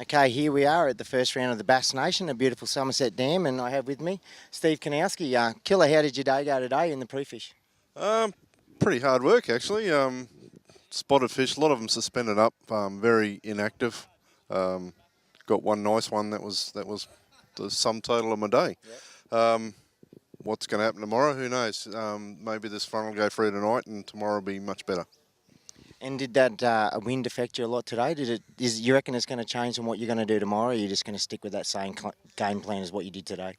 Okay, here we are at the first round of the B.A.S.S Nation, a beautiful Somerset Dam, and I have with me Steve Kawoski. Killer, how did your day go today in the pre-fish? Pretty hard work actually. Spotted fish, a lot of them suspended up, very inactive. Got one nice one that was the sum total of my day. Yep. What's going to happen tomorrow? Who knows? Maybe this front will go free tonight, and tomorrow will be much better. And did that wind affect you a lot today? You reckon it's going to change on what you're going to do tomorrow, or are you just going to stick with that same game plan as what you did today?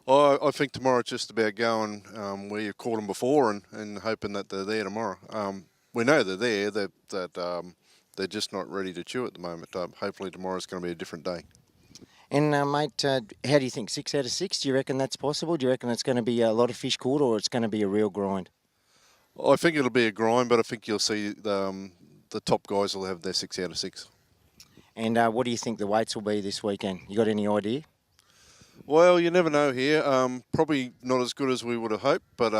I think tomorrow it's just about going where you caught them before and hoping that they're there tomorrow. We know they're there, that they're just not ready to chew at the moment. Hopefully tomorrow's going to be a different day. And mate, how do you think, 6 out of 6? Do you reckon that's possible? Do you reckon it's going to be a lot of fish caught, or it's going to be a real grind? I think it'll be a grind, but I think you'll see the top guys will have their 6 out of 6. And what do you think the weights will be this weekend? You got any idea? Well, you never know here. Probably not as good as we would have hoped, but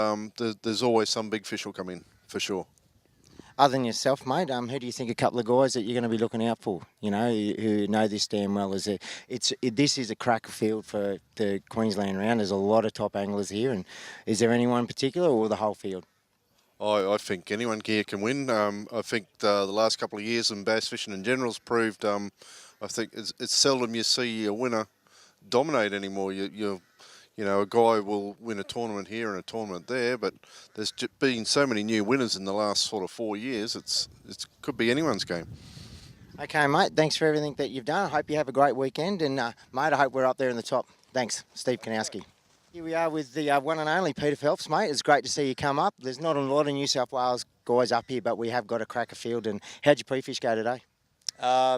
there's always some big fish will come in, for sure. Other than yourself, mate, who do you think a couple of guys that you're going to be looking out for, you know, who know this damn well? This is a cracker field for the Queensland round. There's a lot of top anglers here, and is there anyone in particular or the whole field? I think anyone here can win. I think the last couple of years in bass fishing in general has proved, I think it's seldom you see a winner dominate anymore. You know, a guy will win a tournament here and a tournament there, but there's been so many new winners in the last sort of 4 years. It could be anyone's game. Okay, mate. Thanks for everything that you've done. I hope you have a great weekend, and mate, I hope we're up there in the top. Thanks, Steve Kawoski. Here we are with the one and only Peter Phelps, mate. It's great to see you come up. There's not a lot of New South Wales guys up here, but we have got a cracker field. And how'd your pre-fish go today?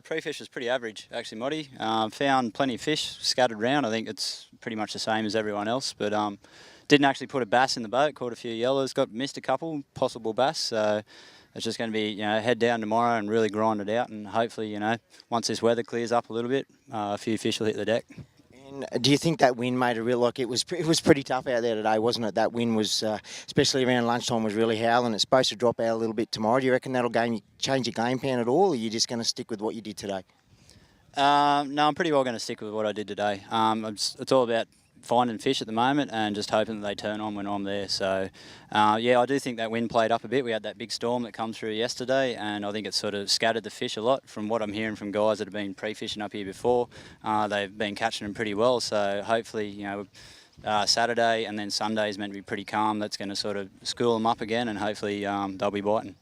Pre-fish was pretty average, actually, Motty. Found plenty of fish scattered around. I think it's pretty much the same as everyone else, but didn't actually put a bass in the boat. Caught a few yellows, missed a couple possible bass. So it's just going to be, you know, head down tomorrow and really grind it out, and hopefully, you know, once this weather clears up a little bit, a few fish will hit the deck. And do you think that wind made it real? Like it was pretty tough out there today, wasn't it? That wind was, especially around lunchtime, was really howling. It's supposed to drop out a little bit tomorrow. Do you reckon that'll change your game plan at all, or are you just going to stick with what you did today? No, I'm pretty well going to stick with what I did today. It's all about finding fish at the moment and just hoping that they turn on when I'm there. So, yeah, I do think that wind played up a bit. We had that big storm that come through yesterday, and I think it sort of scattered the fish a lot. From what I'm hearing from guys that have been pre-fishing up here before, they've been catching them pretty well. So hopefully, you know, Saturday and then Sunday is meant to be pretty calm. That's going to sort of school them up again, and hopefully they'll be biting.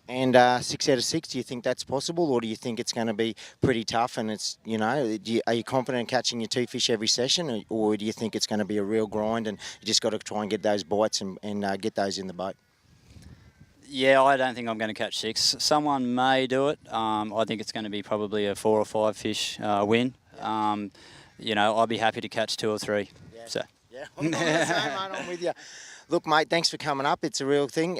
And 6 out of 6, do you think that's possible, or do you think it's going to be pretty tough? And it's, you know, are you confident in catching your 2 fish every session, or do you think it's going to be a real grind and you just got to try and get those bites and get those in the boat? Yeah, I don't think I'm going to catch 6. Someone may do it. I think it's going to be probably a 4 or 5 fish win. You know, I'll be happy to catch 2 or 3. Yeah. So. Yeah, I'm the same, mate. I'm with you. Look, mate, thanks for coming up. It's a real thing.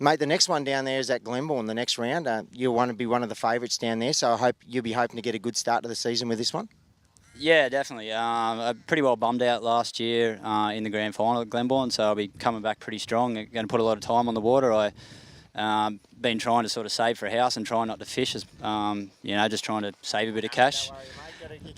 Mate, the next one down there is at Glenbourne, the next round. You'll want to be one of the favourites down there, so I hope you'll be hoping to get a good start to the season with this one. Yeah, definitely. I pretty well bummed out last year in the grand final at Glenbourne, so I'll be coming back pretty strong. I'm going to put a lot of time on the water. I've been trying to sort of save for a house and try not to fish, as you know, just trying to save a bit of cash.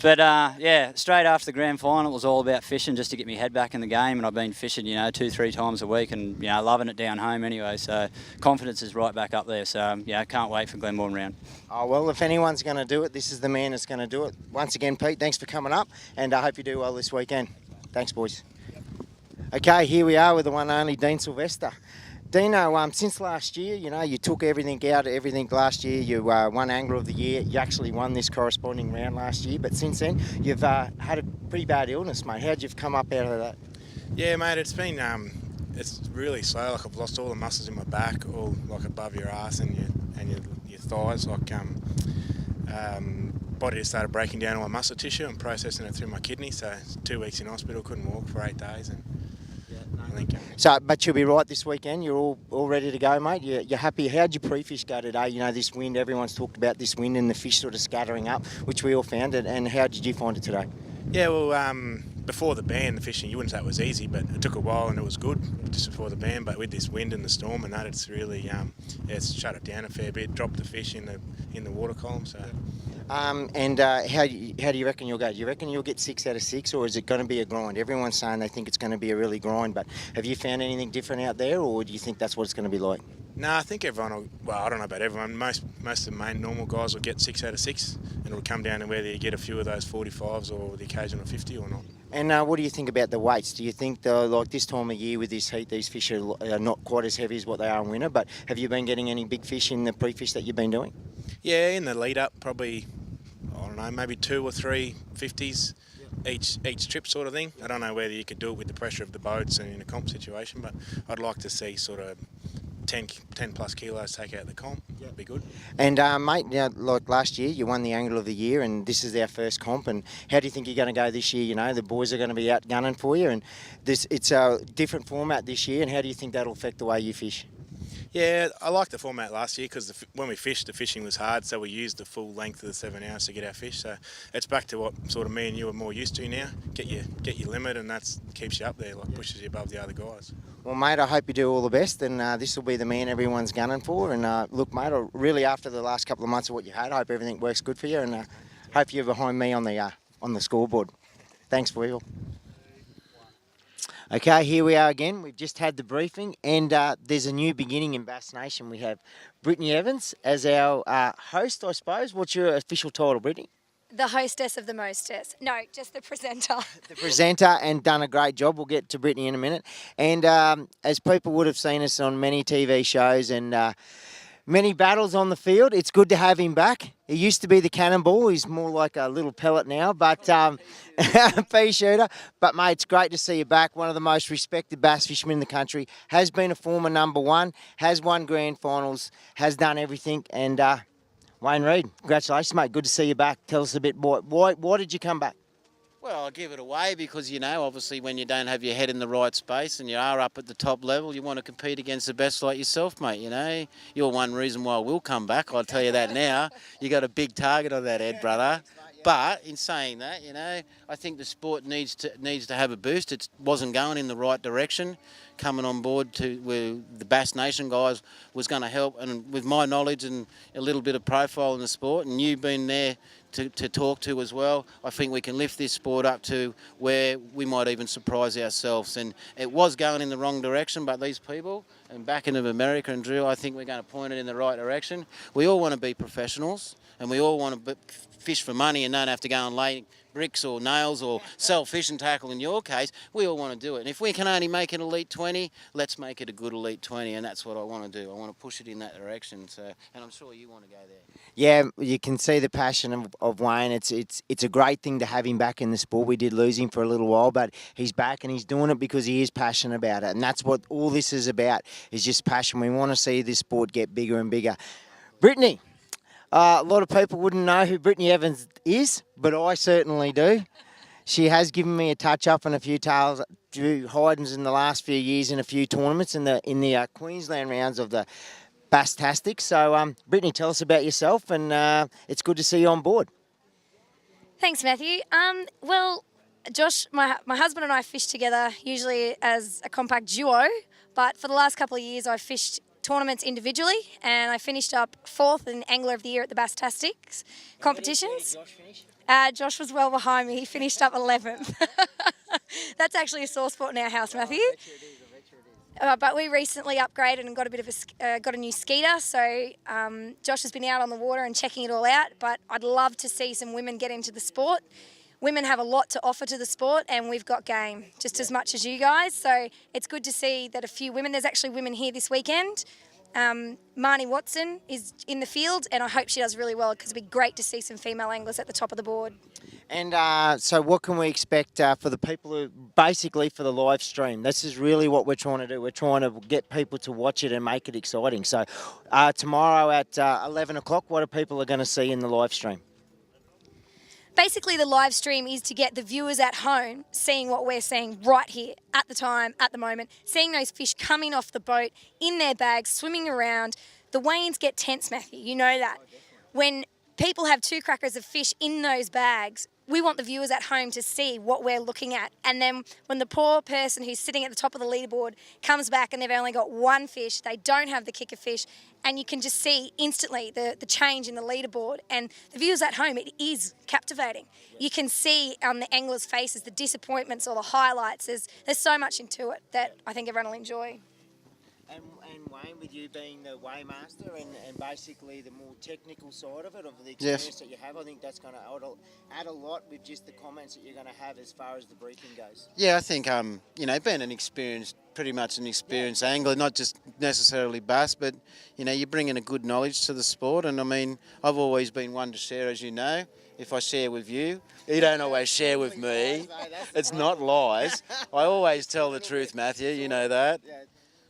But yeah, straight after the grand final, it was all about fishing just to get my head back in the game, and I've been fishing, you know, 2-3 times a week, and you know, loving it down home anyway. So confidence is right back up there. So yeah, can't wait for Glenbourne round. Oh well, if anyone's going to do it, this is the man that's going to do it. Once again, Pete, thanks for coming up, and I hope you do well this weekend. Thanks, boys. Okay, here we are with the one and only Dean Silvester. Dino, since last year, you know, you took everything last year. You won Angler of the Year. You actually won this corresponding round last year. But since then, you've had a pretty bad illness, mate. How'd you come up out of that? Yeah, mate, it's been it's really slow. Like I've lost all the muscles in my back, all like above your ass and your thighs. Like body just started breaking down all my muscle tissue and processing it through my kidney. So 2 weeks in hospital, couldn't walk for 8 days, and I think. So, but you'll be right this weekend. You're all ready to go, mate. You're happy. How'd your pre-fish go today? You know, this wind. Everyone's talked about this wind and the fish sort of scattering up, which we all found. And how did you find it today? Yeah, well, before the ban, the fishing, you wouldn't say it was easy, but it took a while and it was good just before the ban. But with this wind and the storm and that, it's really it's shut it down a fair bit. Dropped the fish in the water column. So. And how do you reckon you'll go? Do you reckon you'll get 6 out of 6, or is it going to be a grind? Everyone's saying they think it's going to be a really grind, but have you found anything different out there, or do you think that's what it's going to be like? No, I think everyone will, well, I don't know about everyone, most of the main normal guys will get 6 out of 6, and it'll come down to whether you get a few of those 45s or the occasional 50 or not. And what do you think about the weights? Do you think, like this time of year with this heat, these fish are not quite as heavy as what they are in winter, but have you been getting any big fish in the pre-fish that you've been doing? Yeah, in the lead up, probably, I don't know, maybe 2 or 3 50s each trip sort of thing. I don't know whether you could do it with the pressure of the boats and in a comp situation, but I'd like to see sort of 10 plus kilos take out the comp. That'd be good. And mate, like last year, you won the Angler of the Year, and this is our first comp. And how do you think you're going to go this year? You know, the boys are going to be out gunning for you, and it's a different format this year. And how do you think that'll affect the way you fish? Yeah, I liked the format last year because when we fished, the fishing was hard, so we used the full length of the 7 hours to get our fish. So it's back to what sort of me and you are more used to now. Get your limit, and that keeps you up there, like pushes you above the other guys. Well, mate, I hope you do all the best, and this will be the man everyone's gunning for. And look, mate, really after the last couple of months of what you had, I hope everything works good for you, and hope you're behind me on the scoreboard. Thanks, Weevil. Okay, here we are again. We've just had the briefing, and there's a new beginning in Bass Nation. We have Brittany Evans as our host, I suppose. What's your official title, Brittany? The hostess of the mostess. No, just the presenter. The presenter, and done a great job. We'll get to Brittany in a minute. And as people would have seen us on many TV shows and many battles on the field, it's good to have him back. He used to be the cannonball. He's more like a little pellet now, but pea shooter. But, mate, it's great to see you back. One of the most respected bass fishermen in the country. Has been a former number one, has won grand finals, has done everything. And Wayne Reed, congratulations, mate. Good to see you back. Tell us a bit more. Why did you come back? Well, I give it away because, you know, obviously when you don't have your head in the right space and you are up at the top level, you want to compete against the best like yourself, mate, you know. You're one reason why we'll come back, I'll tell you that now. You got a big target on that head, brother. But in saying that, you know, I think the sport needs to have a boost. It wasn't going in the right direction. Coming on board with the Bass Nation guys was going to help, and with my knowledge and a little bit of profile in the sport, and you being there to talk to as well, I think we can lift this sport up to where we might even surprise ourselves. And it was going in the wrong direction, but these people, and back into America and Drew, I think we're going to point it in the right direction. We all want to be professionals, and we all want to fish for money and don't have to go and lay bricks or nails or sell fishing tackle in your case. We all want to do it. And if we can only make it Elite 20, let's make it a good Elite 20, and that's what I want to do. I want to push it in that direction. So, and I'm sure you want to go there. Yeah, you can see the passion of Wayne. It's a great thing to have him back in the sport. We did lose him for a little while, but he's back and he's doing it because he is passionate about it. And that's what all this is about, is just passion. We want to see this sport get bigger and bigger. Brittany. A lot of people wouldn't know who Brittany Evans is, but I certainly do. She has given me a touch-up and a few hidings in the last few years in a few tournaments in the Queensland rounds of the Bass-tastic. So, Brittany, tell us about yourself, and it's good to see you on board. Thanks, Matthew. Well, Josh, my husband and I fish together, usually as a compact duo, but for the last couple of years I've fished tournaments individually, and I finished up 4th in Angler of the Year at the Bass-tastic competitions. Josh was well behind me. He finished up 11th. That's actually a sore spot in our house, Matthew. But we recently upgraded and got a new skeeter, so Josh has been out on the water and checking it all out. But I'd love to see some women get into the sport. Women have a lot to offer to the sport, and we've got game just as much as you guys. So it's good to see that a few women, there's actually women here this weekend. Marnie Watson is in the field, and I hope she does really well because it'd be great to see some female anglers at the top of the board. And so what can we expect for the people who, basically for the live stream? This is really what we're trying to do. We're trying to get people to watch it and make it exciting. So tomorrow at 11 o'clock, what are people going to see in the live stream? Basically, the live stream is to get the viewers at home seeing what we're seeing right here at the time, at the moment, seeing those fish coming off the boat in their bags, swimming around. The weigh-ins get tense, Matthew. You know that. When people have 2 crackers of fish in those bags, we want the viewers at home to see what we're looking at. And then when the poor person who's sitting at the top of the leaderboard comes back and they've only got one fish, they don't have the kicker fish, and you can just see instantly the change in the leaderboard. And the viewers at home, it is captivating. You can see on the anglers' faces the disappointments or the highlights. There's so much into it that I think everyone will enjoy. And Wayne, with you being the weighmaster and basically the more technical side of it, of the experience that you have, I think that's going to add a lot with just the comments that you're going to have as far as the briefing goes. Yeah, I think, being pretty much an experienced angler, not just necessarily bass, but, you bring in a good knowledge to the sport. And, I mean, I've always been one to share, as you know. If I share with you, you don't always share with me. It's not lies. I always tell the truth, Matthew, you know that.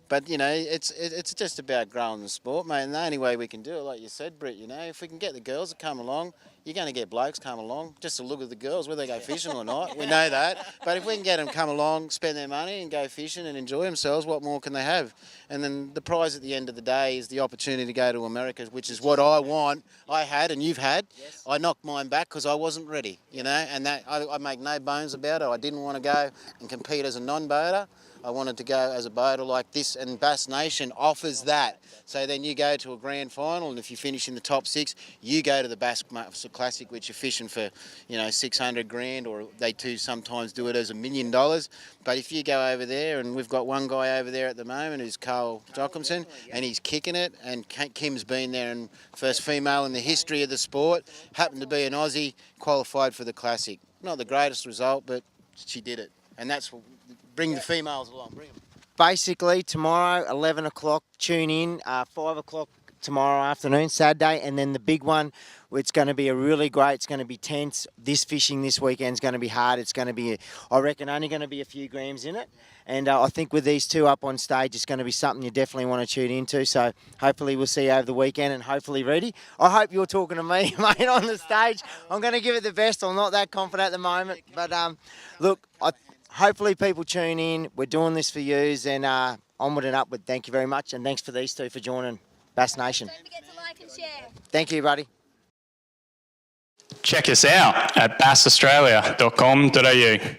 But, it's just about growing the sport, mate. And the only way we can do it, like you said, Britt, if we can get the girls to come along, you're going to get blokes come along just to look at the girls, whether they go fishing or not. We know that. But if we can get them come along, spend their money and go fishing and enjoy themselves, what more can they have? And then the prize at the end of the day is the opportunity to go to America, which is what I want. I had and you've had. Yes. I knocked mine back because I wasn't ready, and that I make no bones about it. I didn't want to go and compete as a non-boater. I wanted to go as a boater like this, and Bass Nation offers that. So then you go to a grand final, and if you finish in the top 6, you go to the Bass Classic, which you're fishing for, 600 grand, or they too sometimes do it as $1 million. But if you go over there, and we've got one guy over there at the moment who's Carl Jochimson, and he's kicking it, and Kim's been there, and first female in the history of the sport, happened to be an Aussie, qualified for the Classic. Not the greatest result, but she did it. And that's what... Bring the females along, bring them. Basically, tomorrow, 11 o'clock, tune in, 5 o'clock tomorrow afternoon, Saturday, and then the big one, it's going to be it's going to be tense. This fishing this weekend is going to be hard. It's going to be, I reckon, only going to be a few grams in it. And I think with these two up on stage, it's going to be something you definitely want to tune into. So hopefully we'll see you over the weekend, and hopefully ready. I hope you're talking to me, mate, on the stage. I'm going to give it the best. I'm not that confident at the moment. But look, hopefully people tune in. We're doing this for yous, and onward and upward. Thank you very much, and thanks for these two for joining Bass Nation. Don't forget to like and share. Thank you, buddy. Check us out at bassaustralia.com.au.